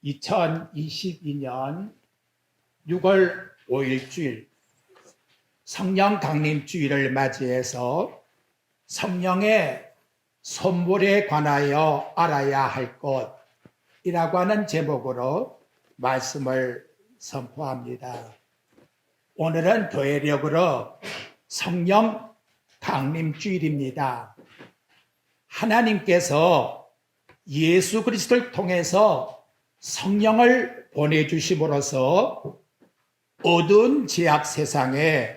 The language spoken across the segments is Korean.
2022년 6월 5일 주일 성령 강림 주일을 맞이해서 성령의 선물에 관하여 알아야 할 것이라고 하는 제목으로 말씀을 선포합니다. 오늘은 교회력으로 성령 강림 주일입니다. 하나님께서 예수 그리스도를 통해서 성령을 보내주심으로써 어두운 죄악 세상에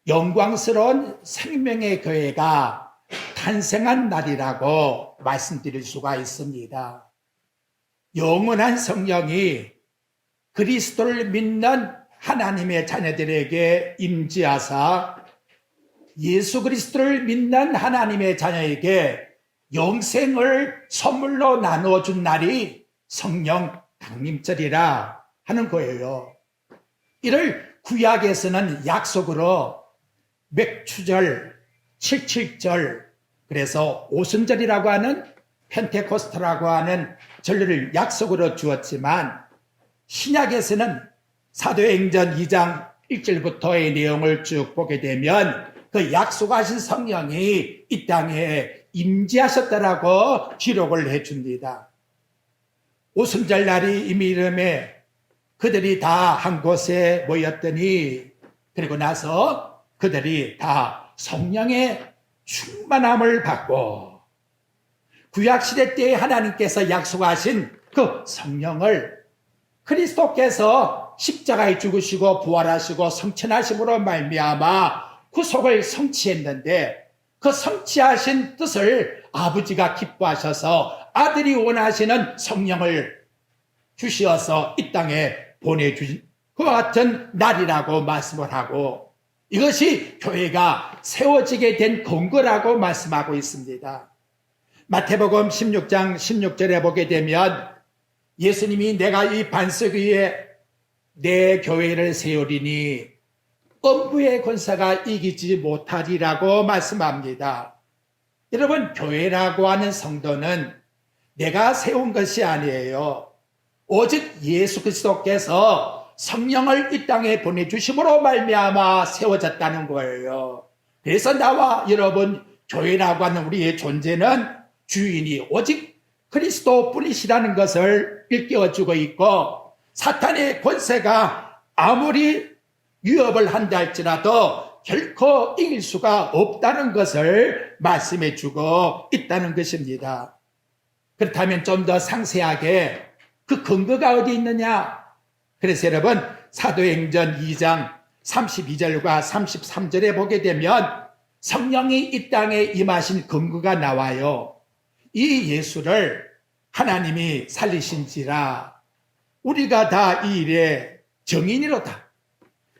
영광스러운 생명의 교회가 탄생한 날이라고 말씀드릴 수가 있습니다. 영원한 성령이 그리스도를 믿는 하나님의 자녀들에게 임재하사 예수 그리스도를 믿는 하나님의 자녀에게 영생을 선물로 나누어준 날이 성령 강림절이라 하는 거예요. 이를 구약에서는 약속으로 맥추절, 칠칠절, 그래서 오순절이라고 하는 펜테코스트라고 하는 절기를 약속으로 주었지만 신약에서는 사도행전 2장 1절부터의 내용을 쭉 보게 되면 그 약속하신 성령이 이 땅에 임재하셨다라고 기록을 해줍니다. 오순절 날이 이미 이름에 그들이 다 한 곳에 모였더니 그리고 나서 그들이 다 성령의 충만함을 받고 구약시대 때에 하나님께서 약속하신 그 성령을 그리스도께서 십자가에 죽으시고 부활하시고 성천하심으로 말미암아 구속을 성취했는데 그 성취하신 뜻을 아버지가 기뻐하셔서 아들이 원하시는 성령을 주시어서 이 땅에 보내주신 그와 같은 날이라고 말씀을 하고 이것이 교회가 세워지게 된 근거라고 말씀하고 있습니다. 마태복음 16장 16절에 보게 되면 예수님이 내가 이 반석 위에 내 교회를 세우리니 음부의 권세가 이기지 못하리라고 말씀합니다. 여러분, 교회라고 하는 성도는 내가 세운 것이 아니에요. 오직 예수 그리스도께서 성령을 이 땅에 보내주심으로 말미암아 세워졌다는 거예요. 그래서 나와 여러분 교회라고 하는 우리의 존재는 주인이 오직 그리스도뿐이시라는 것을 일깨워주고 있고 사탄의 권세가 아무리 위협을 한다 할지라도 결코 이길 수가 없다는 것을 말씀해 주고 있다는 것입니다. 그렇다면 좀 더 상세하게 그 근거가 어디 있느냐? 그래서 여러분 사도행전 2장 32절과 33절에 보게 되면 성령이 이 땅에 임하신 근거가 나와요. 이 예수를 하나님이 살리신지라 우리가 다 이 일의 증인이로다.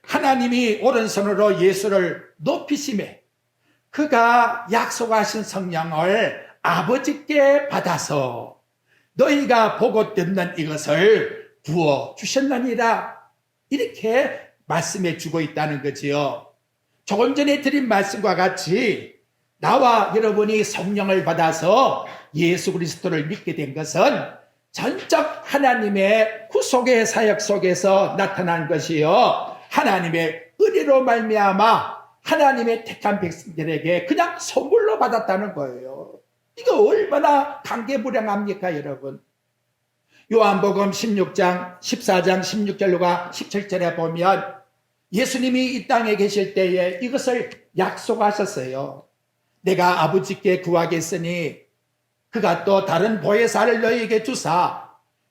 하나님이 오른손으로 예수를 높이심에 그가 약속하신 성령을 아버지께 받아서 너희가 보고 듣는 이것을 부어주셨느니라 이렇게 말씀해 주고 있다는 거지요. 조금 전에 드린 말씀과 같이 나와 여러분이 성령을 받아서 예수 그리스도를 믿게 된 것은 전적 하나님의 구속의 사역 속에서 나타난 것이요. 하나님의 은혜로 말미암아 하나님의 택한 백성들에게 그냥 선물로 받았다는 거예요. 이거 얼마나 감개무량합니까, 여러분? 요한복음 14장 16절과 17절에 보면 예수님이 이 땅에 계실 때에 이것을 약속하셨어요. 내가 아버지께 구하겠으니 그가 또 다른 보혜사를 너희에게 주사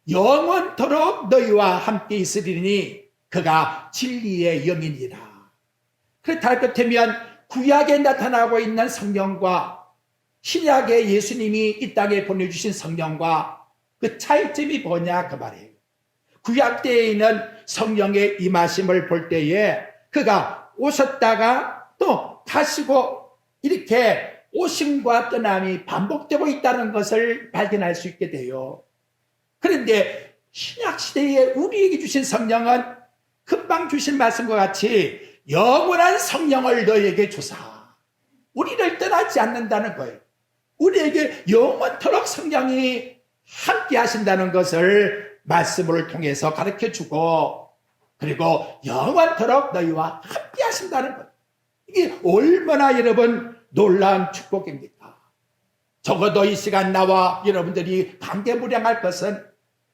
영원토록 너희와 함께 있으리니 그가 진리의 영이니라. 그렇다 그렇다면 구약에 나타나고 있는 성령과 신약의 예수님이 이 땅에 보내주신 성령과 그 차이점이 뭐냐 그 말이에요. 구약 때에는 성령의 임하심을 볼 때에 그가 오셨다가 또 가시고 이렇게 오심과 떠남이 반복되고 있다는 것을 발견할 수 있게 돼요. 그런데 신약 시대에 우리에게 주신 성령은 금방 주신 말씀과 같이 영원한 성령을 너희에게 주사 우리를 떠나지 않는다는 거예요. 우리에게 영원토록 성령이 함께 하신다는 것을 말씀을 통해서 가르쳐주고 그리고 영원토록 너희와 함께 하신다는 것. 이게 얼마나 여러분 놀라운 축복입니까? 적어도 이 시간 나와 여러분들이 감개무량할 것은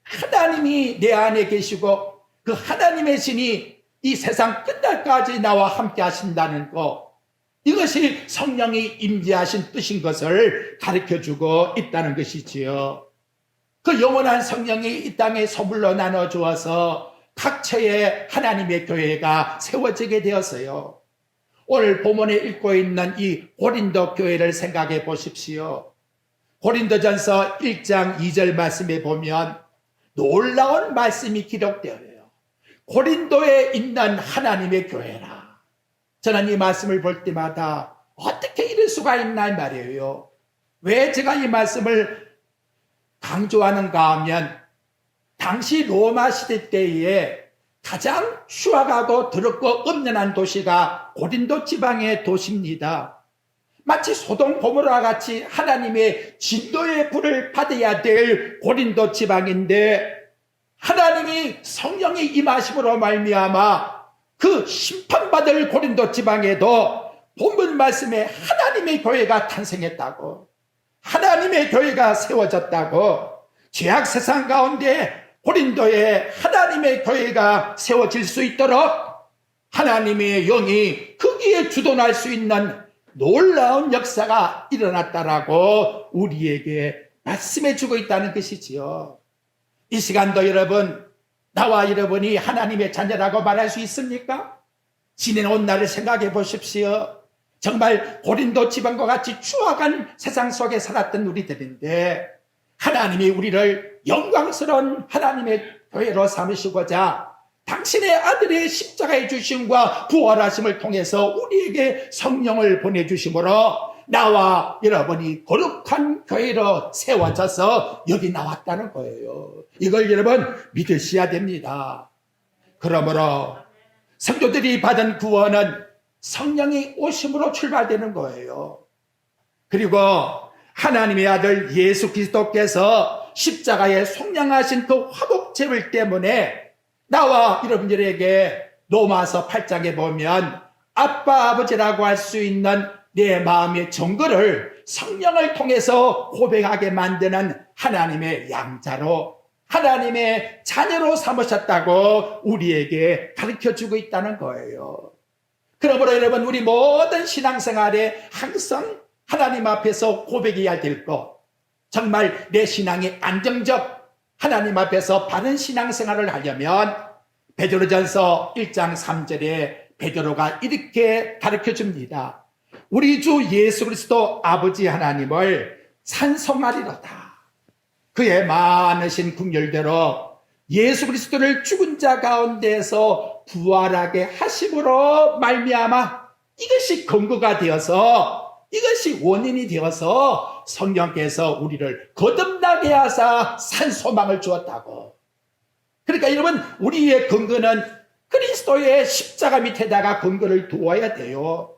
하나님이 내 안에 계시고 그 하나님의 신이 이 세상 끝날까지 나와 함께 하신다는 것, 이것이 성령이 임재하신 뜻인 것을 가르쳐주고 있다는 것이지요. 그 영원한 성령이 이 땅에 선물로 나눠주어서 각처에 하나님의 교회가 세워지게 되었어요. 오늘 본문에 읽고 있는 이 고린도 교회를 생각해 보십시오. 고린도전서 1장 2절 말씀에 보면 놀라운 말씀이 기록되어요. 고린도에 있는 하나님의 교회라. 저는 이 말씀을 볼 때마다 어떻게 이럴 수가 있나 말이에요. 왜 제가 이 말씀을 강조하는가 하면 당시 로마 시대 때에 가장 휴학하고 더럽고 음란한 도시가 고린도 지방의 도시입니다. 마치 소돔 고모라와 같이 하나님의 진노의 불을 받아야 될 고린도 지방인데 하나님이 성령이 임하심으로 말미암아 그 심판받을 고린도 지방에도 본문 말씀에 하나님의 교회가 탄생했다고, 하나님의 교회가 세워졌다고, 죄악 세상 가운데 고린도에 하나님의 교회가 세워질 수 있도록 하나님의 영이 거기에 주도할 수 있는 놀라운 역사가 일어났다라고 우리에게 말씀해 주고 있다는 것이지요. 이 시간도 여러분, 나와 여러분이 하나님의 자녀라고 말할 수 있습니까? 지내온 날을 생각해 보십시오. 정말 고린도 지방과 같이 추악한 세상 속에 살았던 우리들인데 하나님이 우리를 영광스러운 하나님의 교회로 삼으시고자 당신의 아들의 십자가의 주심과 부활하심을 통해서 우리에게 성령을 보내주심으로 나와 여러분이 거룩한 교회로 세워져서 여기 나왔다는 거예요. 이걸 여러분 믿으셔야 됩니다. 그러므로 성도들이 받은 구원은 성령이 오심으로 출발되는 거예요. 그리고 하나님의 아들 예수 그리스도께서 십자가에 속량하신 그 화복제물 때문에 나와 여러분들에게 로마서 8장에 보면 아빠 아버지라고 할 수 있는 내 마음의 정거를 성령을 통해서 고백하게 만드는 하나님의 양자로, 하나님의 자녀로 삼으셨다고 우리에게 가르쳐주고 있다는 거예요. 그러므로 여러분, 우리 모든 신앙생활에 항상 하나님 앞에서 고백해야 될 것, 정말 내 신앙이 안정적, 하나님 앞에서 바른 신앙생활을 하려면 베드로전서 1장 3절에 베드로가 이렇게 가르쳐줍니다. 우리 주 예수 그리스도 아버지 하나님을 찬송하리로다. 그의 많으신 긍휼대로 예수 그리스도를 죽은 자 가운데서 부활하게 하심으로 말미암아 이것이 근거가 되어서, 이것이 원인이 되어서 성령께서 우리를 거듭나게 하사 산 소망을 주었다고. 그러니까 여러분, 우리의 근거는 그리스도의 십자가 밑에다가 근거를 두어야 돼요.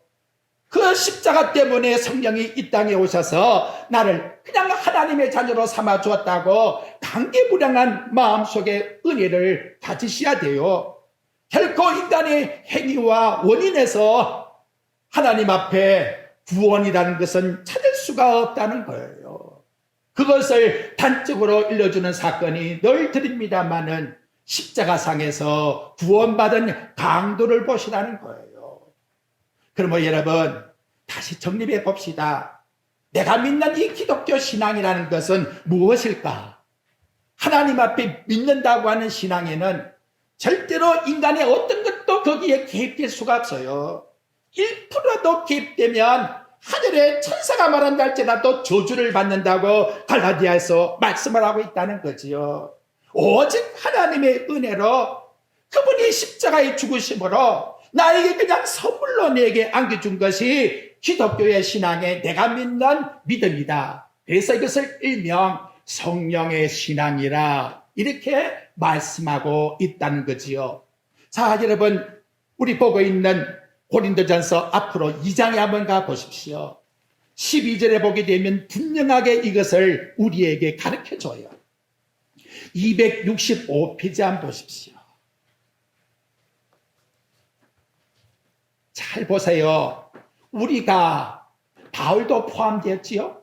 그 십자가 때문에 성령이 이 땅에 오셔서 나를 그냥 하나님의 자녀로 삼아 주었다고 감개무량한 마음속에 은혜를 가지셔야 돼요. 결코 인간의 행위와 원인에서 하나님 앞에 구원이라는 것은 찾을 수가 없다는 거예요. 그것을 단적으로 일러주는 사건이 늘 드립니다마는 십자가상에서 구원받은 강도를 보시라는 거예요. 그러면 여러분, 다시 정립해 봅시다. 내가 믿는 이 기독교 신앙이라는 것은 무엇일까? 하나님 앞에 믿는다고 하는 신앙에는 절대로 인간의 어떤 것도 거기에 개입될 수가 없어요. 1%도 개입되면 하늘의 천사가 말한다 할지라도 저주를 받는다고 갈라디아에서 말씀을 하고 있다는 거지요. 오직 하나님의 은혜로 그분이 십자가에 죽으심으로 나에게 그냥 선물로 내게 안겨준 것이 기독교의 신앙에 내가 믿는 믿음이다. 그래서 이것을 일명 성령의 신앙이라 이렇게 말씀하고 있다는 거지요. 자, 여러분, 우리 보고 있는 고린도전서 앞으로 2장에 한번 가보십시오. 12절에 보게 되면 분명하게 이것을 우리에게 가르쳐줘요. 265페이지 한번 보십시오. 잘 보세요. 우리가 바울도 포함되었지요.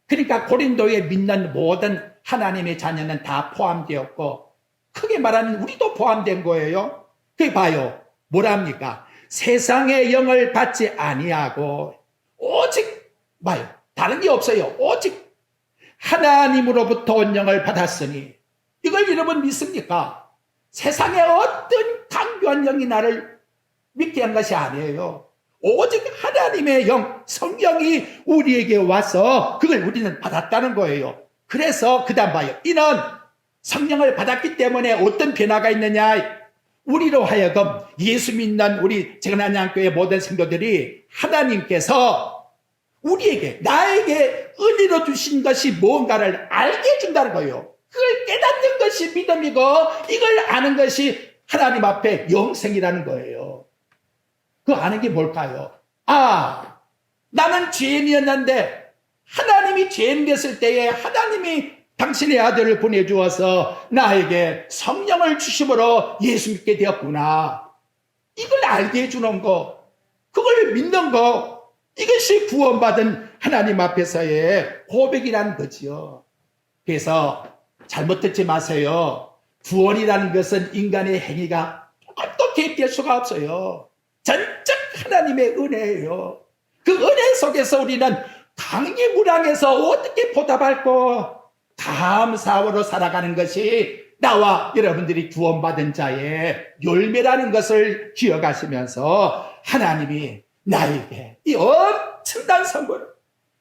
그러니까 고린도에 믿는 모든 하나님의 자녀는 다 포함되었고, 크게 말하면 우리도 포함된 거예요. 그게 봐요. 뭐랍니까? 세상의 영을 받지 아니하고 오직 봐요. 다른 게 없어요. 오직 하나님으로부터 온 영을 받았으니, 이걸 여러분 믿습니까? 세상의 어떤 강교한 영이 나를 믿게 한 것이 아니에요. 오직 하나님의 영, 성령이 우리에게 와서 그걸 우리는 받았다는 거예요. 그래서 그 다음 봐요. 이는 성령을 받았기 때문에 어떤 변화가 있느냐? 우리로 하여금 예수 믿는 우리 재건한양교회 모든 성도들이 하나님께서 우리에게, 나에게 은혜로 주신 것이 무언가를 알게 해준다는 거예요. 그걸 깨닫는 것이 믿음이고, 이걸 아는 것이 하나님 앞에 영생이라는 거예요. 그 아는 게 뭘까요? 아, 나는 죄인이었는데 하나님이 죄인 됐을 때에 하나님이 당신의 아들을 보내주어서 나에게 성령을 주심으로 예수 믿게 되었구나. 이걸 알게 해주는 거, 그걸 믿는 거, 이것이 구원받은 하나님 앞에서의 고백이라는 거지요. 그래서 잘못 듣지 마세요. 구원이라는 것은 인간의 행위가 어떻게 될 수가 없어요. 전적 하나님의 은혜예요. 그 은혜 속에서 우리는 강리무량해서 어떻게 보답할고 감사함으로 살아가는 것이 나와 여러분들이 구원받은 자의 열매라는 것을 기억하시면서, 하나님이 나에게 이 엄청난 선물,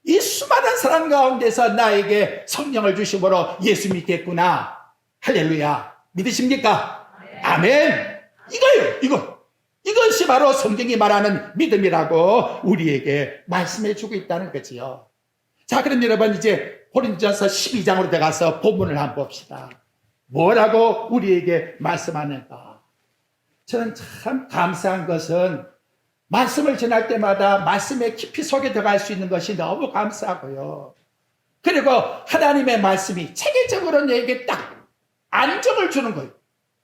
이 수많은 사람 가운데서 나에게 성령을 주심으로 예수 믿겠구나. 할렐루야. 믿으십니까? 아멘. 이거예요. 이것이 바로 성경이 말하는 믿음이라고 우리에게 말씀해 주고 있다는 거지요. 자, 그럼 여러분 이제 고린도전서 12장으로 들어가서 본문을 한번 봅시다. 뭐라고 우리에게 말씀하는가? 저는 참 감사한 것은 말씀을 전할 때마다 말씀의 깊이 속에 들어갈 수 있는 것이 너무 감사하고요. 그리고 하나님의 말씀이 체계적으로 내게 딱 안정을 주는 거예요.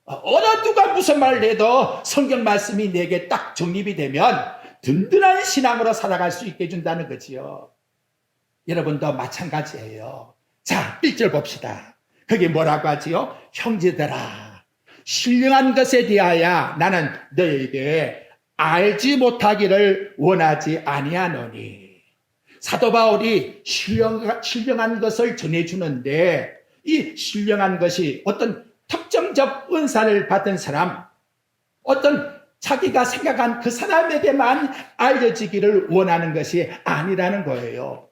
어느 누가 무슨 말을 해도 성경 말씀이 내게 딱 정립이 되면 든든한 신앙으로 살아갈 수 있게 해준다는 거지요. 여러분도 마찬가지예요. 자, 1절 봅시다. 거기 뭐라고 하지요? 형제들아, 신령한 것에 대하여 나는 너에게 알지 못하기를 원하지 아니하노니. 사도 바울이 신령한 것을 전해주는데, 이 신령한 것이 어떤 특정적 은사를 받은 사람, 어떤 자기가 생각한 그 사람에게만 알려지기를 원하는 것이 아니라는 거예요.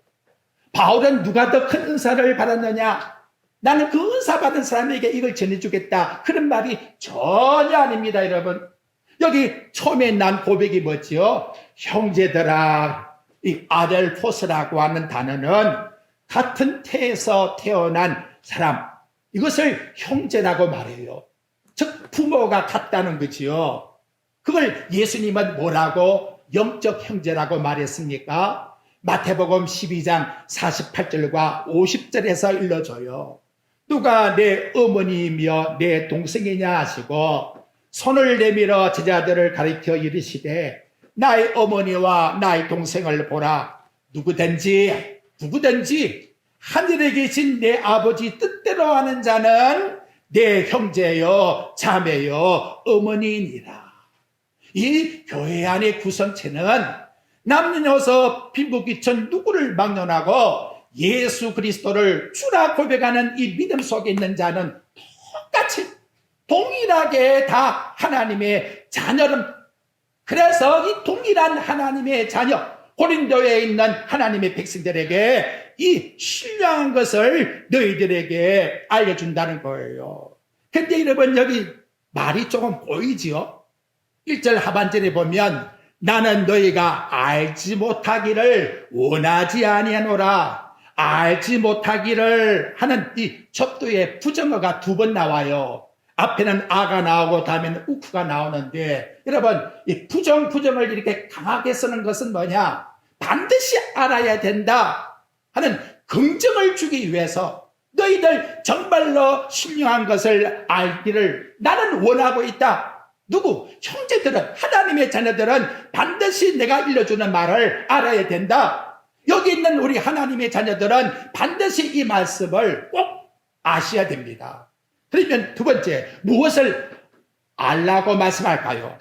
바울은 누가 더 큰 은사를 받았느냐? 나는 그 은사 받은 사람에게 이걸 전해주겠다. 그런 말이 전혀 아닙니다, 여러분. 여기 처음에 난 고백이 뭐지요? 형제들아, 이 아델포스라고 하는 단어는 같은 태에서 태어난 사람, 이것을 형제라고 말해요. 즉 부모가 같다는 거지요. 그걸 예수님은 뭐라고 영적 형제라고 말했습니까? 마태복음 12장 48절과 50절에서 일러줘요. 누가 내 어머니이며 내 동생이냐 하시고 손을 내밀어 제자들을 가리켜 이르시되 나의 어머니와 나의 동생을 보라. 누구든지 하늘에 계신 내 아버지 뜻대로 하는 자는 내 형제요 자매요 어머니이니라. 이 교회 안의 구성체는 남녀노소 빈부귀천 누구를 막론하고 예수 그리스도를 주라 고백하는 이 믿음 속에 있는 자는 똑같이 동일하게 다 하나님의 자녀는, 그래서 이 동일한 하나님의 자녀, 고린도에 있는 하나님의 백성들에게 이 신령한 것을 너희들에게 알려준다는 거예요. 근데 여러분 여기 말이 조금 보이지요? 1절 하반절에 보면 나는 너희가 알지 못하기를 원하지 아니하노라. 알지 못하기를 하는 이 접두의 부정어가 2번 나와요. 앞에는 아가 나오고 다음에는 우크가 나오는데, 여러분 이 부정을 이렇게 강하게 쓰는 것은 뭐냐? 반드시 알아야 된다 하는 긍정을 주기 위해서, 너희들 정말로 신령한 것을 알기를 나는 원하고 있다. 누구? 형제들은, 하나님의 자녀들은 반드시 내가 일러주는 말을 알아야 된다. 여기 있는 우리 하나님의 자녀들은 반드시 이 말씀을 꼭 아셔야 됩니다. 그러면 두 번째, 무엇을 알라고 말씀할까요?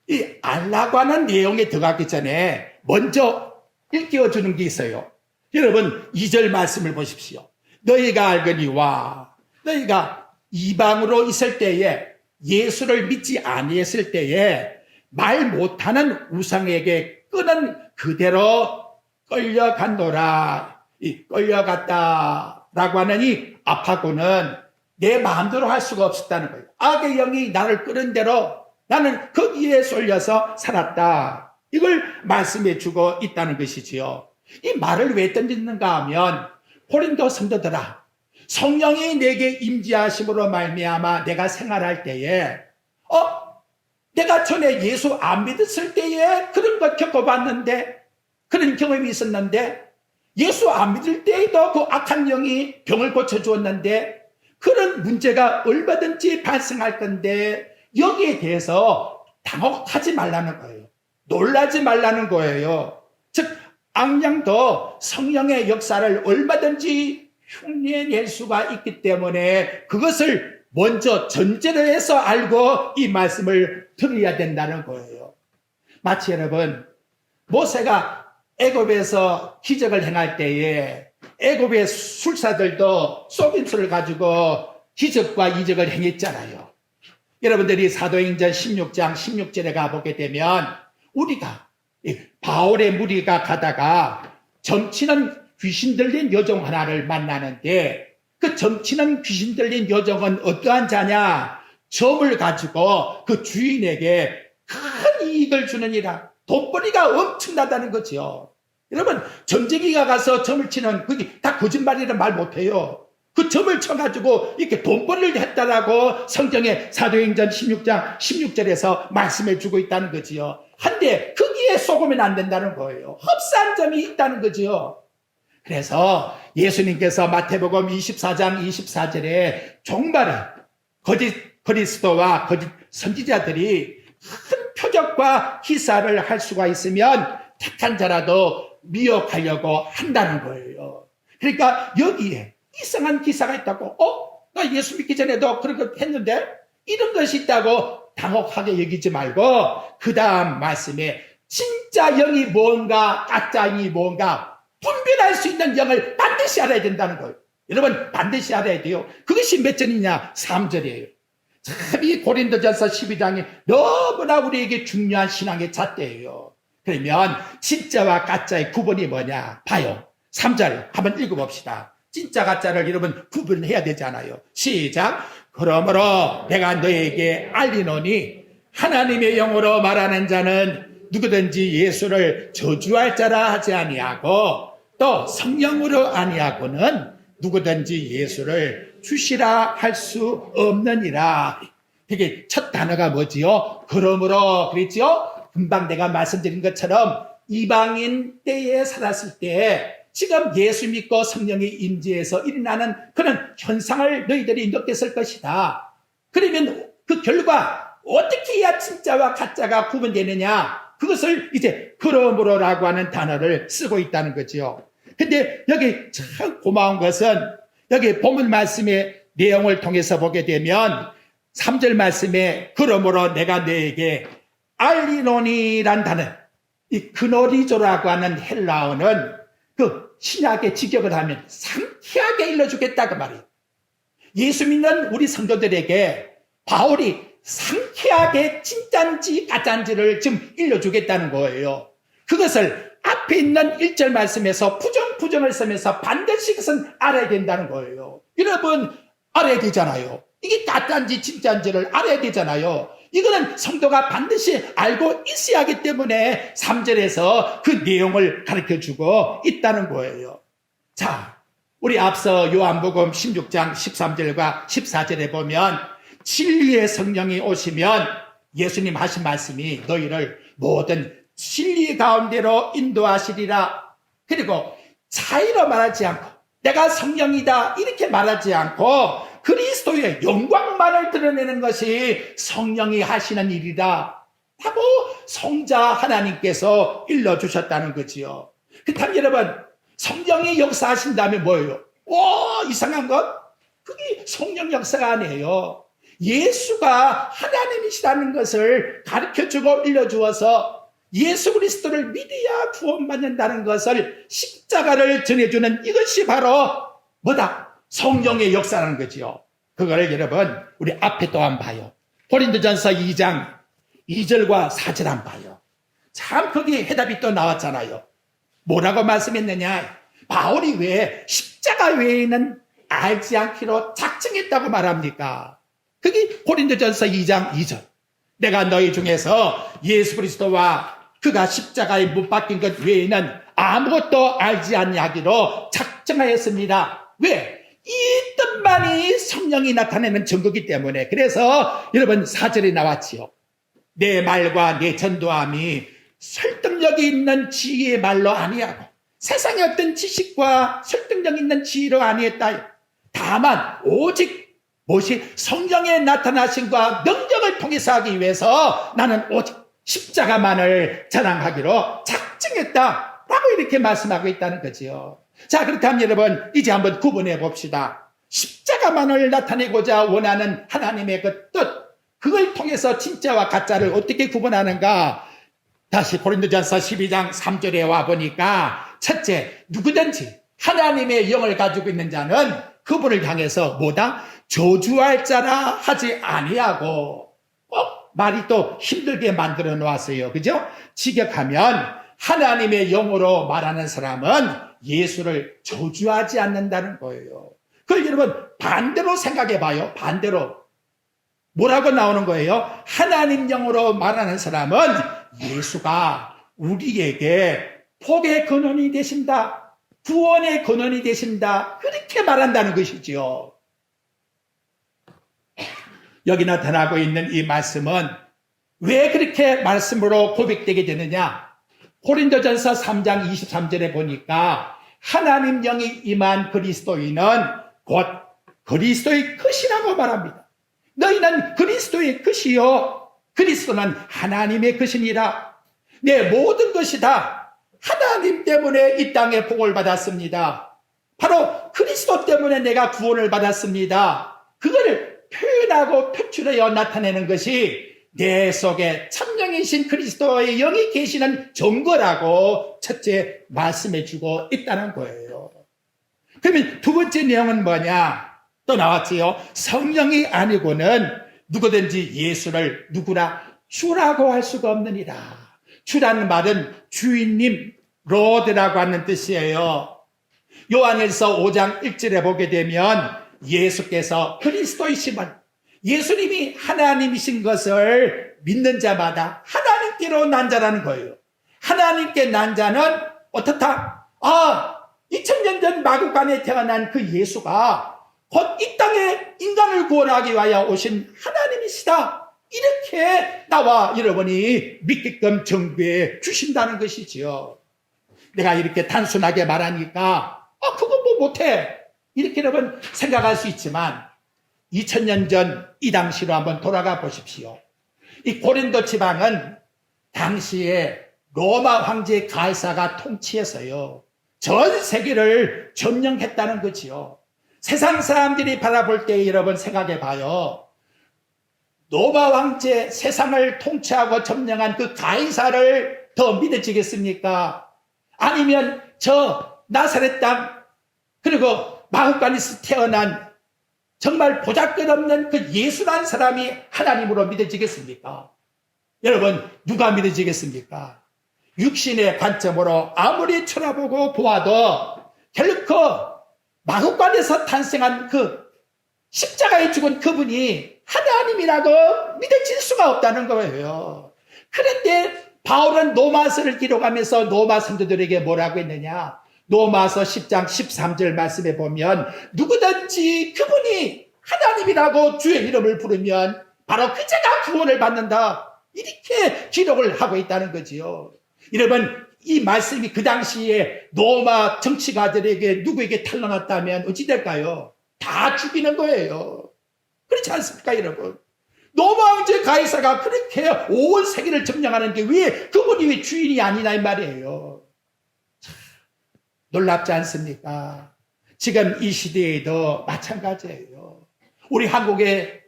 이 알라고 하는 내용에 들어가기 전에 먼저 일깨워주는 게 있어요. 여러분 2절 말씀을 보십시오. 너희가 알거니와 너희가 이방으로 있을 때에 예수를 믿지 아니했을 때에 말 못하는 우상에게 끄는 그대로 끌려갔노라. 이 끌려갔다라고 하는 이 아파고는 내 마음대로 할 수가 없었다는 거예요. 악의 영이 나를 끄는 대로 나는 거기에 쏠려서 살았다. 이걸 말씀해 주고 있다는 것이지요. 이 말을 왜 던지는가 하면 고린도 성도들아, 성령이 내게 임재하심으로 말미암아 내가 생활할 때에 내가 전에 예수 안 믿었을 때에 그런 것 겪어봤는데, 그런 경험이 있었는데, 예수 안 믿을 때에도 그 악한 영이 병을 고쳐주었는데 그런 문제가 얼마든지 발생할 건데 여기에 대해서 당혹하지 말라는 거예요. 놀라지 말라는 거예요. 즉 악령도 성령의 역사를 얼마든지 흉내낼 수가 있기 때문에 그것을 먼저 전제로 해서 알고 이 말씀을 들어야 된다는 거예요. 마치 여러분, 모세가 애굽에서 기적을 행할 때에 애굽의 술사들도 속임수를 가지고 기적과 이적을 행했잖아요. 여러분들이 사도행전 16장 16절에 가보게 되면 우리가 바울의 무리가 가다가 점치는 귀신 들린 여종 하나를 만나는데 그 점치는 귀신 들린 여종은 어떠한 자냐? 점을 가지고 그 주인에게 큰 이익을 주느니라. 돈벌이가 엄청나다는 거죠. 여러분, 점쟁이가 가서 점을 치는 그게 다 거짓말이라 말 못해요. 그 점을 쳐가지고 이렇게 돈벌이를 했다라고 성경의 사도행전 16장 16절에서 말씀해 주고 있다는 거지요. 한데 거기에 속으면 안 된다는 거예요. 흡사한 점이 있다는 거지요. 그래서 예수님께서 마태복음 24장 24절에 종말에 거짓 그리스도와 거짓 선지자들이 큰 표적과 기사를 할 수가 있으면 택한 자라도 미혹하려고 한다는 거예요. 그러니까 여기에 이상한 기사가 있다고, 나 예수 믿기 전에도 그런 거 했는데 이런 것이 있다고 당혹하게 여기지 말고 그 다음 말씀에 진짜 영이 뭔가 가짜 영이 뭔가 분별할 수 있는 영을 반드시 알아야 된다는 거예요. 여러분 반드시 알아야 돼요. 그것이 몇 절이냐? 3절이에요. 참 이 고린도전서 12장이 너무나 우리에게 중요한 신앙의 잣대예요. 그러면 진짜와 가짜의 구분이 뭐냐? 봐요. 3절 한번 읽어봅시다. 진짜 가짜를 여러분 구분해야 되잖아요. 시작. 그러므로 내가 너에게 알리노니 하나님의 영으로 말하는 자는 누구든지 예수를 저주할 자라 하지 아니하고 또 성령으로 아니하고는 누구든지 예수를 주시라 할 수 없느니라. 이게 첫 단어가 뭐지요? 그러므로 그랬죠? 금방 내가 말씀드린 것처럼 이방인 때에 살았을 때 지금 예수 믿고 성령이 임재해서 일어나는 그런 현상을 너희들이 느꼈을 것이다. 그러면 그 결과 어떻게 해야 진짜와 가짜가 구분되느냐? 그것을 이제 그러므로라고 하는 단어를 쓰고 있다는 거죠. 근데 여기 참 고마운 것은 여기 본문 말씀의 내용을 통해서 보게 되면 3절 말씀에 그러므로 내가 너에게 알리노니란 단어, 이 그노리조라고 하는 헬라어는 그 신약의 직역을 하면 상쾌하게 일러주겠다 그 말이에요. 예수 믿는 우리 성도들에게 바울이 상쾌하게 진짠지 가짠지를 지금 일러주겠다는 거예요. 그것을 앞에 있는 1절 말씀에서 부정을 쓰면서 반드시 그것은 알아야 된다는 거예요. 여러분 알아야 되잖아요. 이게 가짠지 진짠지를 알아야 되잖아요. 이거는 성도가 반드시 알고 있어야 하기 때문에 3절에서 그 내용을 가르쳐주고 있다는 거예요. 자, 우리 앞서 요한복음 16장 13절과 14절에 보면 진리의 성령이 오시면 예수님 하신 말씀이 너희를 모든 진리 가운데로 인도하시리라. 그리고 차이로 말하지 않고 내가 성령이다 이렇게 말하지 않고 그리스도의 영광만을 드러내는 것이 성령이 하시는 일이다 하고 성자 하나님께서 일러주셨다는 거지요. 그렇다면 여러분, 성령이 역사하신다면 뭐예요? 이상한 것? 그게 성령 역사가 아니에요. 예수가 하나님이시라는 것을 가르쳐주고 일러주어서 예수 그리스도를 믿어야 구원받는다는 것을, 십자가를 전해주는 이것이 바로 뭐다? 성령의 역사라는 거지요. 그거를 여러분 우리 앞에 또 한번 봐요. 고린도전서 2장 2절과 4절 한번 봐요. 참 거기에 해답이 또 나왔잖아요. 뭐라고 말씀했느냐? 바울이 왜 십자가 외에는 알지 않기로 작정했다고 말합니까? 그게 고린도전서 2장 2절. 내가 너희 중에서 예수 그리스도와 그가 십자가에 못 박힌 것 외에는 아무것도 알지 않냐기로 작정하였습니다. 왜? 이 뜻만이 성령이 나타내는 증거이기 때문에. 그래서 여러분 4절에 나왔지요. 내 말과 내 전도함이 설득력이 있는 지혜의 말로 아니하고 세상의 어떤 지식과 설득력 있는 지혜로 아니했다. 다만 오직 무엇이 성령의 나타나심과 능력을 통해서 하기 위해서 나는 오직 십자가만을 자랑하기로 작정했다 라고 이렇게 말씀하고 있다는 거지요. 자, 그렇다면 여러분 이제 한번 구분해 봅시다. 십자가만을 나타내고자 원하는 하나님의 그 뜻, 그걸 통해서 진짜와 가짜를 어떻게 구분하는가? 다시 고린도전서 12장 3절에 와보니까 첫째, 누구든지 하나님의 영을 가지고 있는 자는 그분을 향해서 뭐다? 저주할 자라 하지 아니하고, 말이 또 힘들게 만들어 놓았어요. 그죠? 직역하면 하나님의 영으로 말하는 사람은 예수를 저주하지 않는다는 거예요. 그걸 여러분 반대로 생각해 봐요. 반대로. 뭐라고 나오는 거예요? 하나님 영으로 말하는 사람은 예수가 우리에게 복의 근원이 되신다. 구원의 근원이 되신다. 그렇게 말한다는 것이지요. 여기 나타나고 있는 이 말씀은 왜 그렇게 말씀으로 고백되게 되느냐? 고린도전서 3장 23절에 보니까 하나님 영이 임한 그리스도인은 곧 그리스도의 것이라고 말합니다. 너희는 그리스도의 것이요 그리스도는 하나님의 것이니라. 내 모든 것이 다 하나님 때문에 이 땅에 복을 받았습니다. 바로 그리스도 때문에 내가 구원을 받았습니다. 그걸 표현하고 표출하여 나타내는 것이 내 속에 참영이신 그리스도의 영이 계시는 증거라고 첫째 말씀해주고 있다는 거예요. 그러면 두 번째 내용은 뭐냐? 또 나왔지요. 성령이 아니고는 누구든지 예수를 누구나 주라고 할 수가 없느니라. 주라는 말은 주인님, 로드라고 하는 뜻이에요. 요한일서 5장 1절에 보게 되면 예수께서 그리스도이심을, 예수님이 하나님이신 것을 믿는 자마다 하나님께로 난 자라는 거예요. 하나님께 난 자는 어떻다? 2000년 전 마구간에 태어난 그 예수가 곧 이 땅에 인간을 구원하기 위하여 오신 하나님이시다. 이렇게 나와 여러분이 믿게끔 정죄해 주신다는 것이지요. 내가 이렇게 단순하게 말하니까 그거 뭐 못해 이렇게 여러분 생각할 수 있지만 2000년 전 이 당시로 한번 돌아가 보십시오. 이 고린도 지방은 당시에 로마 황제 가이사가 통치해서요 전 세계를 점령했다는 거지요. 세상 사람들이 바라볼 때 여러분 생각해 봐요. 로마 황제 세상을 통치하고 점령한 그 가이사를 더 믿어지겠습니까? 아니면 저 나사렛 땅 그리고 마구간에서 태어난 정말 보잘것없는 그 예수란 사람이 하나님으로 믿어지겠습니까? 여러분 누가 믿어지겠습니까? 육신의 관점으로 아무리 쳐다보고 보아도 결코 마구간에서 탄생한 그 십자가에 죽은 그분이 하나님이라고 믿어질 수가 없다는 거예요. 그런데 바울은 로마서를 기록하면서 로마 성도들에게 뭐라고 했느냐? 로마서 10장 13절 말씀에 보면 누구든지 그분이 하나님이라고 주의 이름을 부르면 바로 그 자가 구원을 받는다. 이렇게 기록을 하고 있다는 거지요. 여러분 이 말씀이 그 당시에 로마 정치가들에게 누구에게 탄로났다면 어찌 될까요? 다 죽이는 거예요. 그렇지 않습니까, 여러분? 로마 황제 가이사가 그렇게 온 세계를 점령하는 게 왜 그분이 왜 주인이 아니냐 이 말이에요. 놀랍지 않습니까? 지금 이 시대에도 마찬가지예요. 우리 한국에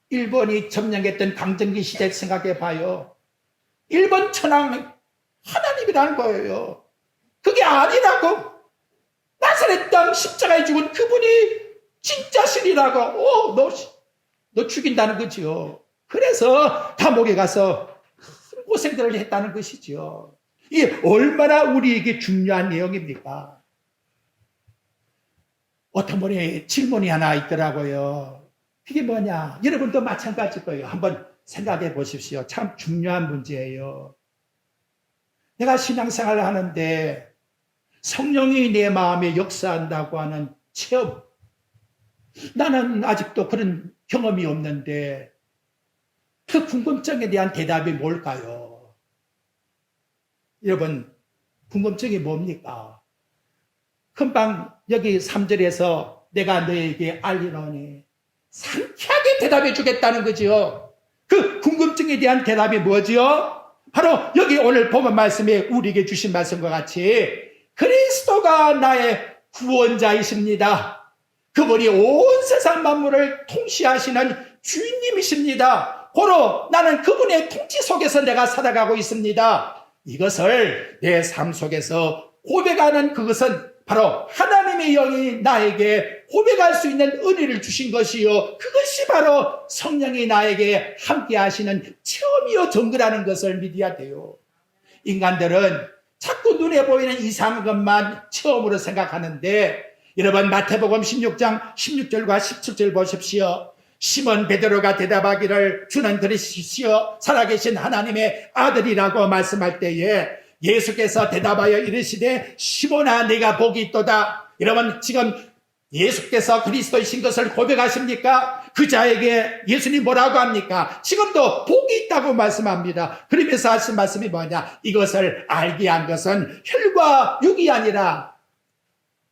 일본이 점령했던 강점기 시대 생각해 봐요. 일본 천황 하나님이라는 거예요. 그게 아니라고. 나사렛 땅 십자가에 죽은 그분이 진짜 신이라고. 너 죽인다는 거지요. 그래서 감옥에 가서 고생들을 했다는 것이죠. 이게 얼마나 우리에게 중요한 내용입니까? 어떤 분이 질문이 하나 있더라고요. 그게 뭐냐? 여러분도 마찬가지일 거예요. 한번 생각해 보십시오. 참 중요한 문제예요. 내가 신앙생활을 하는데 성령이 내 마음에 역사한다고 하는 체험. 나는 아직도 그런 경험이 없는데 그 궁금증에 대한 대답이 뭘까요? 여러분, 궁금증이 뭡니까? 금방 여기 3절에서 내가 너에게 알리노니 상쾌하게 대답해 주겠다는 거지요. 그 궁금증에 대한 대답이 뭐지요? 바로 여기 오늘 본문 말씀에 우리에게 주신 말씀과 같이 그리스도가 나의 구원자이십니다. 그분이 온 세상 만물을 통치하시는 주인님이십니다. 고로 나는 그분의 통치 속에서 내가 살아가고 있습니다. 이것을 내 삶 속에서 고백하는 그것은 바로 하나님의 영이 나에게 고백할 수 있는 은혜를 주신 것이요. 그것이 바로 성령이 나에게 함께 하시는 체험이요 정거라는 것을 믿어야 돼요. 인간들은 자꾸 눈에 보이는 이상한 것만 체험으로 생각하는데 여러분 마태복음 16장 16절과 17절 보십시오. 시몬 베드로가 대답하기를 주는 그리스도시요 살아계신 하나님의 아들이라고 말씀할 때에 예수께서 대답하여 이르시되 시몬아 네가 복이 있도다. 여러분 지금 예수께서 그리스도이신 것을 고백하십니까? 그 자에게 예수님 뭐라고 합니까? 지금도 복이 있다고 말씀합니다. 그러면서 하신 말씀이 뭐냐? 이것을 알게 한 것은 혈과 육이 아니라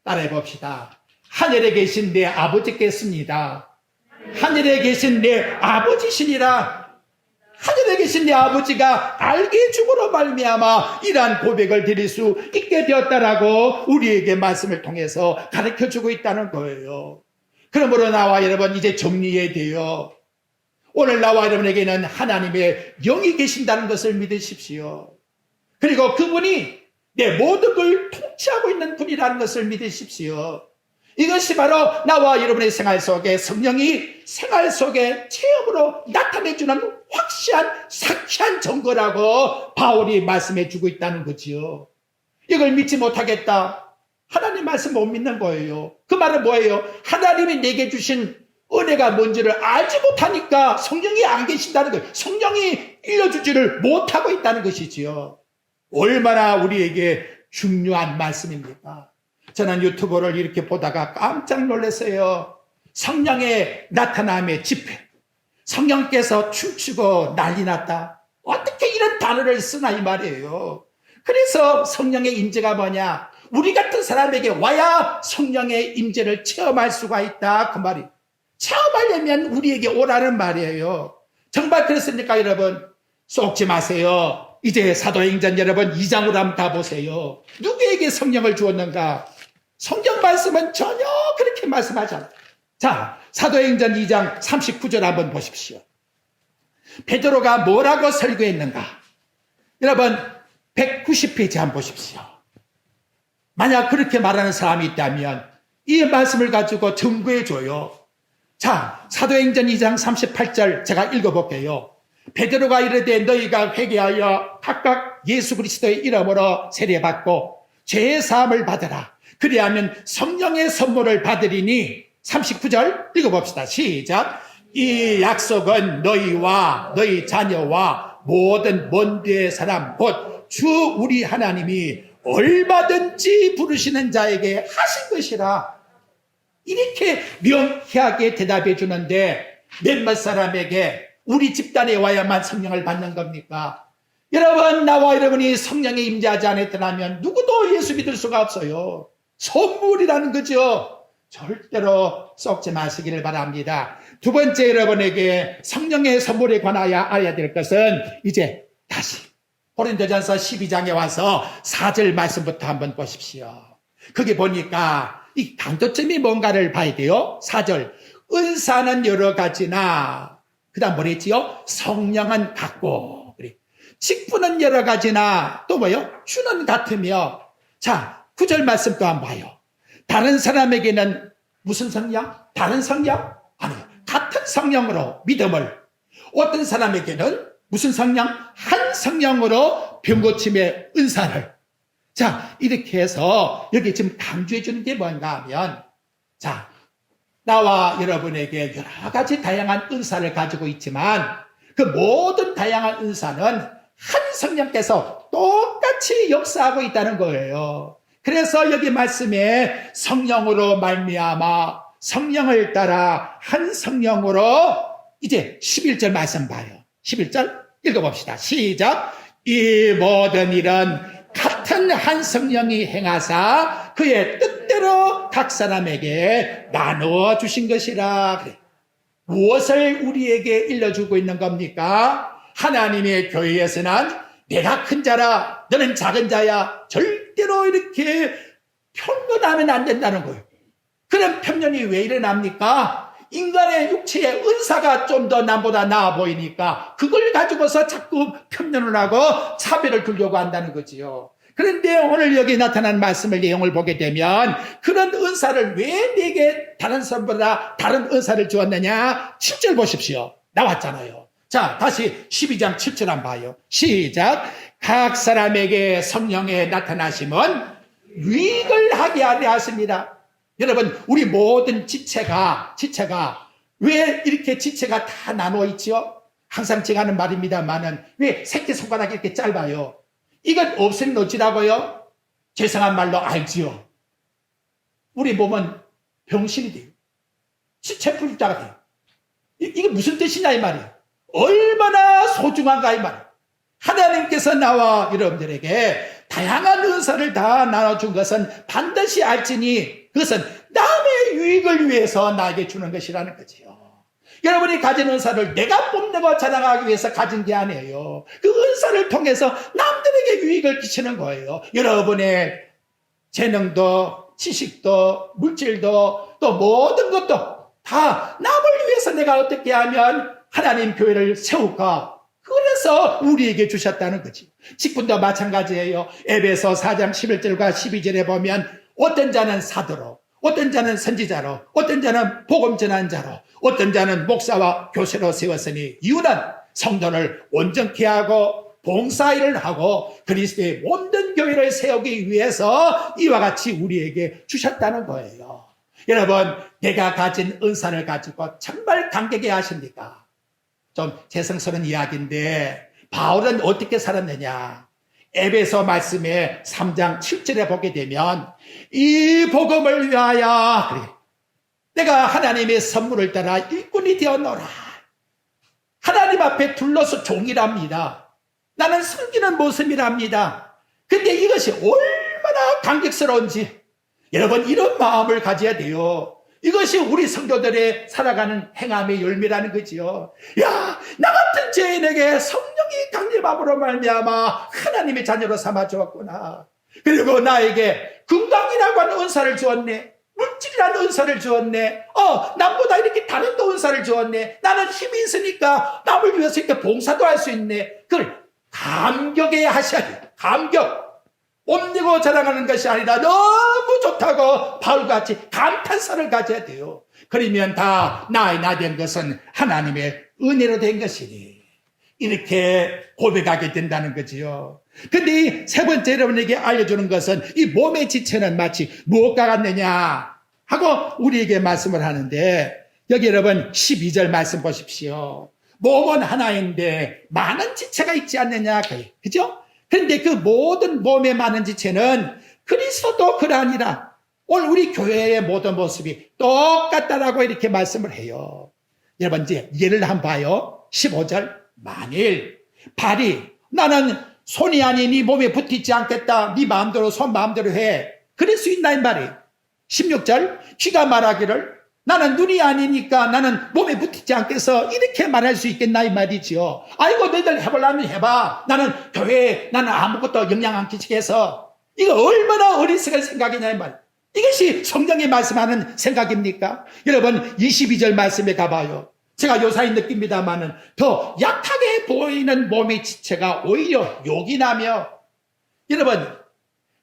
따라해 봅시다. 하늘에 계신 내 아버지께습니다. 하늘에 계신 내 아버지시니라. 하늘에 계신 내 아버지가 알게 해줌으로 말미암아 이러한 고백을 드릴 수 있게 되었다라고 우리에게 말씀을 통해서 가르쳐주고 있다는 거예요. 그러므로 나와 여러분 이제 정리해야 돼요. 오늘 나와 여러분에게는 하나님의 영이 계신다는 것을 믿으십시오. 그리고 그분이 내 모든 걸 통치하고 있는 분이라는 것을 믿으십시오. 이것이 바로 나와 여러분의 생활 속에 성령이 생활 속에 체험으로 나타내주는 확실한 상쾌한 증거라고 바울이 말씀해주고 있다는 거지요. 이걸 믿지 못하겠다. 하나님 말씀 못 믿는 거예요. 그 말은 뭐예요? 하나님이 내게 주신 은혜가 뭔지를 알지 못하니까 성령이 안 계신다는 거예요. 성령이 일러주지를 못하고 있다는 것이지요. 얼마나 우리에게 중요한 말씀입니까? 저는 유튜브를 이렇게 보다가 깜짝 놀랐어요. 성령의 나타남의 집회. 성령께서 춤추고 난리 났다. 어떻게 이런 단어를 쓰나 이 말이에요. 그래서 성령의 임재가 뭐냐? 우리 같은 사람에게 와야 성령의 임재를 체험할 수가 있다. 그 말이. 체험하려면 우리에게 오라는 말이에요. 정말 그렇습니까 여러분? 쏙지 마세요. 이제 사도행전 여러분 2장으로 한번 다 보세요. 누구에게 성령을 주었는가? 성경 말씀은 전혀 그렇게 말씀하지 않아요. 자, 사도행전 2장 39절 한번 보십시오. 베드로가 뭐라고 설교했는가? 여러분 190페이지 한번 보십시오. 만약 그렇게 말하는 사람이 있다면 이 말씀을 가지고 증거해 줘요. 자, 사도행전 2장 38절 제가 읽어볼게요. 베드로가 이르되 너희가 회개하여 각각 예수 그리스도의 이름으로 세례받고 죄의 사함을 받으라. 그리하면 성령의 선물을 받으리니 39절 읽어봅시다. 시작. 이 약속은 너희와 너희 자녀와 모든 먼 데의 사람 곧 주 우리 하나님이 얼마든지 부르시는 자에게 하신 것이라. 이렇게 명쾌하게 대답해 주는데 몇몇 사람에게 우리 집단에 와야만 성령을 받는 겁니까? 여러분, 나와 여러분이 성령에 임재하지 않았더라면 누구도 예수 믿을 수가 없어요. 선물이라는 거죠. 절대로 썩지 마시기를 바랍니다. 두 번째, 여러분에게 성령의 선물에 관하여 알아야 될 것은 이제 다시 고린도전서 12장에 와서 4절 말씀부터 한번 보십시오. 거기 보니까 이 강조점이 뭔가를 봐야 돼요. 4절, 은사는 여러 가지나, 그 다음 뭐랬지요? 성령은 같고, 그래. 직분은 여러 가지나, 또 뭐요? 주는 같으며. 자, 9절 말씀 또 한번 봐요. 다른 사람에게는 무슨 성령? 다른 성령? 아니, 같은 성령으로 믿음을. 어떤 사람에게는 무슨 성령? 한 성령으로 병고침의 은사를. 자, 이렇게 해서 여기 지금 강조해 주는 게 뭔가 하면, 자, 나와 여러분에게 여러 가지 다양한 은사를 가지고 있지만 그 모든 다양한 은사는 한 성령께서 똑같이 역사하고 있다는 거예요. 그래서 여기 말씀에 성령으로 말미암아 성령을 따라 한 성령으로, 이제 11절 말씀 봐요. 11절 읽어봅시다. 시작. 이 모든 일은 같은 한 성령이 행하사 그의 뜻대로 각 사람에게 나누어 주신 것이라. 그래. 무엇을 우리에게 일러주고 있는 겁니까? 하나님의 교회에서는 내가 큰 자라 너는 작은 자야 절대로 이렇게 편견하면 안 된다는 거예요. 그런 편견이 왜 일어납니까? 인간의 육체의 은사가 좀 더 남보다 나아 보이니까 그걸 가지고서 자꾸 편견을 하고 차별을 두려고 한다는 거지요. 그런데 오늘 여기 나타난 말씀을 내용을 보게 되면 그런 은사를 왜 내게 다른 사람보다 다른 은사를 주었느냐? 7절 보십시오. 나왔잖아요. 자, 다시 12장 7절 한번 봐요. 시작. 각 사람에게 성령의 나타나심은 유익을 하게 하려 하십니다. 여러분, 우리 모든 지체가 왜 이렇게 지체가 다 나누어 있죠? 항상 제가 하는 말입니다만은 왜 새끼손가락이 이렇게 짧아요? 이건 없으면 어찌라고요? 죄송한 말로 알지요. 우리 몸은 병신이 돼요. 지체불자가 돼요. 이게 무슨 뜻이냐 이 말이에요. 얼마나 소중한가 이 말이에요. 하나님께서 나와 여러분들에게 다양한 은사를 다 나눠준 것은 반드시 알지니 그것은 남의 유익을 위해서 나에게 주는 것이라는 거지요. 여러분이 가진 은사를 내가 뽐내고 자랑하기 위해서 가진 게 아니에요. 그 은사를 통해서 남들에게 유익을 끼치는 거예요. 여러분의 재능도 지식도 물질도 또 모든 것도 다 남을 위해서 내가 어떻게 하면 하나님 교회를 세울까? 그래서 우리에게 주셨다는 거지. 직분도 마찬가지예요. 에베소 4장 11절과 12절에 보면 어떤 자는 사도로, 어떤 자는 선지자로, 어떤 자는 복음 전환자로, 어떤 자는 목사와 교사로 세웠으니 이유는 성도를 온전케 하고 봉사일을 하고 그리스도의 모든 교회를 세우기 위해서 이와 같이 우리에게 주셨다는 거예요. 여러분, 내가 가진 은사를 가지고 정말 감격해 하십니까? 좀 재성스러운 이야기인데 바울은 어떻게 살았느냐? 에베소 말씀에 3장 7절에 보게 되면 이 복음을 위하여 그래, 내가 하나님의 선물을 따라 일꾼이 되었노라. 하나님 앞에 둘러서 종이랍니다. 나는 섬기는 모습이랍니다. 근데 이것이 얼마나 감격스러운지 여러분 이런 마음을 가져야 돼요. 이것이 우리 성도들의 살아가는 행함의 열매라는 거지요. 야, 나 같은 죄인에게 성령이 강림함으로 말미암아 하나님의 자녀로 삼아 주었구나. 그리고 나에게 건강이라고 하는 은사를 주었네. 물질이라는 은사를 주었네. 남보다 이렇게 다른 또 은사를 주었네. 나는 힘이 있으니까 남을 위해서 이렇게 봉사도 할 수 있네. 그걸 감격해야 하셔야 돼요. 감격. 뽐내고 자랑하는 것이 아니라 너무 좋다고 바울같이 감탄사를 가져야 돼요. 그러면 다 나 된 것은 하나님의 은혜로 된 것이니 이렇게 고백하게 된다는 거지요. 근데 이 세 번째 여러분에게 알려주는 것은 이 몸의 지체는 마치 무엇과 같느냐 하고 우리에게 말씀을 하는데 여기 여러분 12절 말씀 보십시오. 몸은 하나인데 많은 지체가 있지 않느냐. 그죠? 그런데 그 모든 몸의 많은 지체는 그리스도도 그러하니라. 오늘 우리 교회의 모든 모습이 똑같다라고 이렇게 말씀을 해요. 여러분 이제 예를 한번 봐요. 15절. 만일 발이 나는 손이 아닌 네 몸에 붙이지 않겠다. 네 마음대로 손 마음대로 해. 그럴 수 있나 이 말이에요. 16절 귀가 말하기를 나는 눈이 아니니까 나는 몸에 붙이지 않겠어. 이렇게 말할 수 있겠나 이 말이지요. 아이고 너희들 해보려면 해봐. 나는 교회에 나는 아무것도 영향 안 끼치겠어. 이거 얼마나 어리석은 생각이냐 이 말. 이것이 성경이 말씀하는 생각입니까? 여러분 22절 말씀에 가봐요. 제가 요사이 느낍니다만은 더 약하게 보이는 몸의 지체가 오히려 욕이 나며 여러분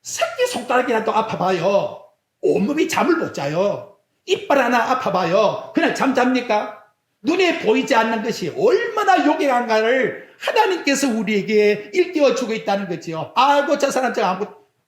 새끼손가락이라도 아파봐요. 온몸이 잠을 못 자요. 이빨 하나 아파봐요. 그냥 잠잡니까? 눈에 보이지 않는 것이 얼마나 욕이 강한가를 하나님께서 우리에게 일깨워주고 있다는 거지요. 아이고 저 사람 제가 아무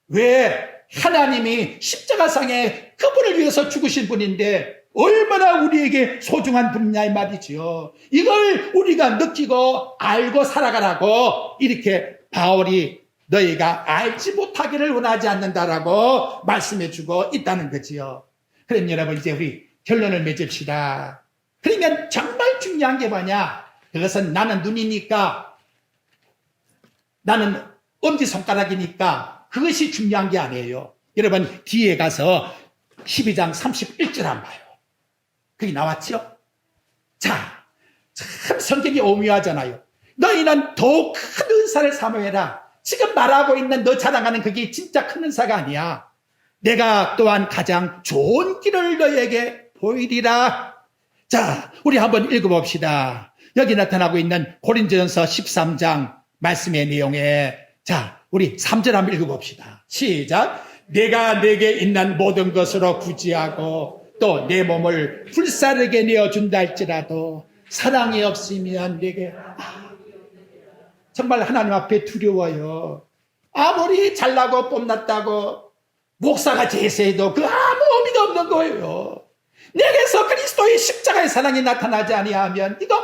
왜 하나님이 십자가상에 그분을 위해서 죽으신 분인데 얼마나 우리에게 소중한 분이냐 이 말이지요. 이걸 우리가 느끼고 알고 살아가라고 이렇게 바울이 너희가 알지 못하기를 원하지 않는다라고 말씀해주고 있다는 거지요. 그럼 여러분 이제 우리 결론을 맺읍시다. 그러면 정말 중요한 게 뭐냐? 그것은 나는 눈이니까 나는 엄지손가락이니까 그것이 중요한 게 아니에요. 여러분 뒤에 가서 12장 31절 한번 봐요. 그게 나왔죠? 자, 참 성격이 오묘하잖아요. 너희는 더욱 큰 은사를 사모해라. 지금 말하고 있는 너 자랑하는 그게 진짜 큰 은사가 아니야. 내가 또한 가장 좋은 길을 너희에게 보이리라. 자, 우리 한번 읽어봅시다. 여기 나타나고 있는 고린도전서 13장 말씀의 내용에 자, 우리 3절 한번 읽어봅시다. 시작. 내가 내게 있는 모든 것으로 구제하고 또 내 몸을 불사르게 내어준다 할지라도 사랑이 없으면 내게 정말 하나님 앞에 두려워요. 아무리 잘나고 뽐났다고 목사가 제세해도 그 아무 의미가 없는 거예요. 내게서 그리스도의 십자가의 사랑이 나타나지 아니하면 이거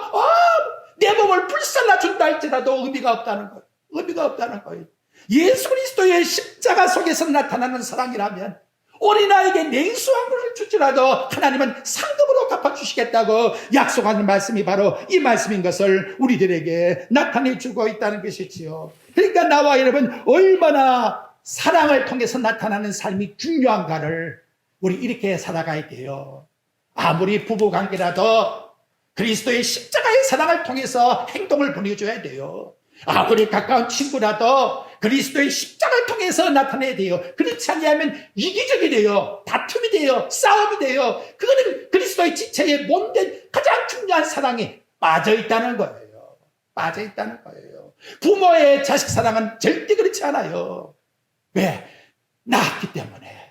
내 몸을 불살라 준다 할지라도 의미가 없다는 거예요. 의미가 없다는 거예요. 예수 그리스도의 십자가 속에서 나타나는 사랑이라면 어린아이에게 냉수한 것을 줄지라도 하나님은 상급으로 갚아주시겠다고 약속하는 말씀이 바로 이 말씀인 것을 우리들에게 나타내주고 있다는 것이지요. 그러니까 나와 여러분 얼마나 사랑을 통해서 나타나는 삶이 중요한가를 우리 이렇게 살아가야 돼요. 아무리 부부관계라도 그리스도의 십자가의 사랑을 통해서 행동을 보내줘야 돼요. 아무리 가까운 친구라도 그리스도의 십자가를 통해서 나타내야 돼요. 그렇지 않으면 이기적이 돼요. 다툼이 돼요. 싸움이 돼요. 그거는 그리스도의 지체에 몸된 가장 중요한 사랑이 빠져있다는 거예요. 빠져있다는 거예요. 부모의 자식 사랑은 절대 그렇지 않아요. 왜? 낳았기 때문에.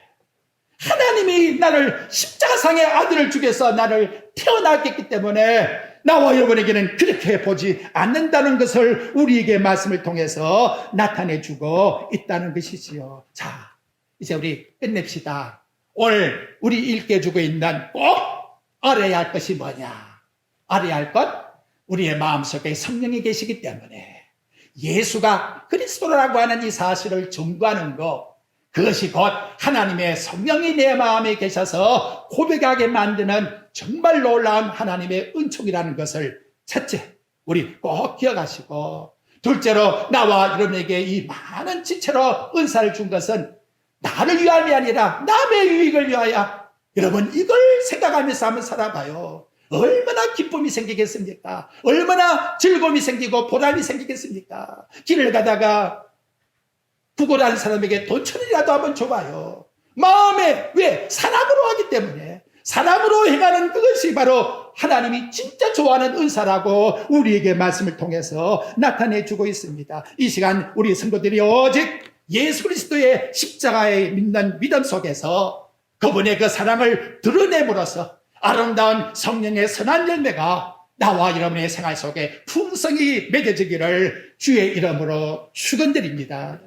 하나님이 나를 십자가상의 아들을 주께서 나를 태어나게 했기 때문에 나와 여러분에게는 그렇게 보지 않는다는 것을 우리에게 말씀을 통해서 나타내주고 있다는 것이지요. 자, 이제 우리 끝냅시다. 오늘 우리 읽게 주고 있는 꼭 알아야 할 것이 뭐냐? 알아야 할 것? 우리의 마음속에 성령이 계시기 때문에 예수가 그리스도라고 하는 이 사실을 전구하는 것, 그것이 곧 하나님의 성령이 내 마음에 계셔서 고백하게 만드는 정말 놀라운 하나님의 은총이라는 것을 첫째, 우리 꼭 기억하시고 둘째로 나와 여러분에게 이 많은 지체로 은사를 준 것은 나를 위함이 아니라 남의 유익을 위하여 여러분 이걸 생각하면서 한번 살아봐요. 얼마나 기쁨이 생기겠습니까? 얼마나 즐거움이 생기고 보람이 생기겠습니까? 길을 가다가 구걸하는 사람에게 돈천이라도 한번 줘봐요. 마음에 왜? 사랑으로 하기 때문에 사랑으로 행하는 그것이 바로 하나님이 진짜 좋아하는 은사라고 우리에게 말씀을 통해서 나타내주고 있습니다. 이 시간 우리 성도들이 오직 예수 그리스도의 십자가에 믿는 믿음 속에서 그분의 그 사랑을 드러냄으로써 아름다운 성령의 선한 열매가 나와 여러분의 생활 속에 풍성히 맺어지기를 주의 이름으로 축원드립니다.